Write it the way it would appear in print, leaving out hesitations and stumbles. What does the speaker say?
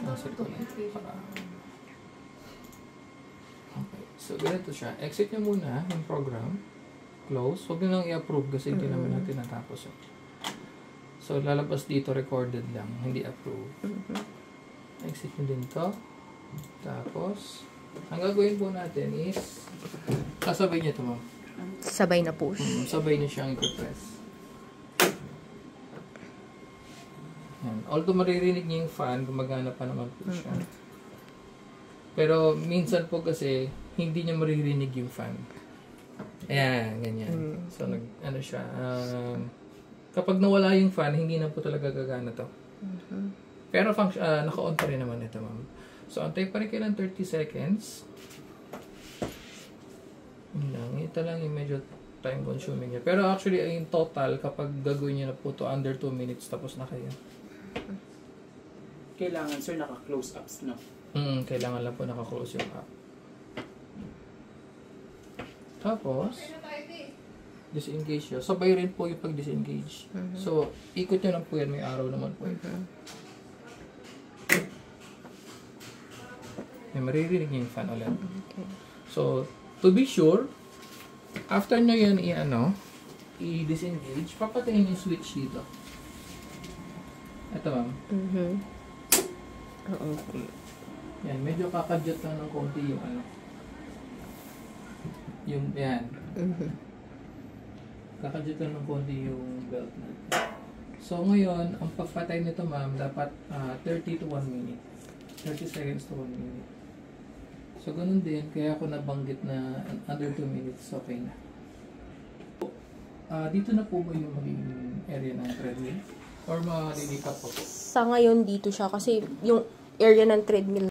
Cancel ko lang. Okay. So, ganito siya. Exit nyo muna yung program. Close. Huwag nyo lang i-approve kasi hindi naman natin natapos. So, lalabas dito recorded lang. Hindi approve. Exit nyo din to. Tapos, ang gagawin po natin is kasabay nyo ito, ma'am. Sabay na push. Sabay nyo siyang i-press. Although maririnig niyo yung fan, gumagana pa naman po siya. Pero minsan po kasi, hindi niya maririnig yung fan. Ayan, ganyan. So, ano siya, kapag nawala yung fan, hindi na po talaga gagana to. Pero naka-on pa rin naman ito, ma'am. So, antay pa rin kayo ng 30 seconds. Ito lang yung medyo time consuming niya. Pero actually, in total, kapag gagawin niyo na po to under 2 minutes, tapos na kayo. Kailangan, sir, naka-close ups, no? Kailangan lang po naka-close yung app. Tapos, disengage yun. Sabay rin po yung pag-disengage. So, ikot nyo lang po yan. May araw naman po ito. May maririnig nyo yung fan ulit. So, to be sure, after nyo yan i-disengage, papatayin yung switch dito. Ito, ma'am. Yan, medyo kakadyot lang ng konti yung yan. Kakadyot lang ng konti yung belt natin. So, ngayon, ang pagpatay nito, ma'am, dapat 30 to 1 minute. 30 seconds to 1 minute. So, ganun din. Kaya ako nabanggit na under 2 minutes, okay na. Dito na po ba yung maging area ng treadmill? Or malilipat po po? Sa ngayon dito siya kasi yung area ng treadmill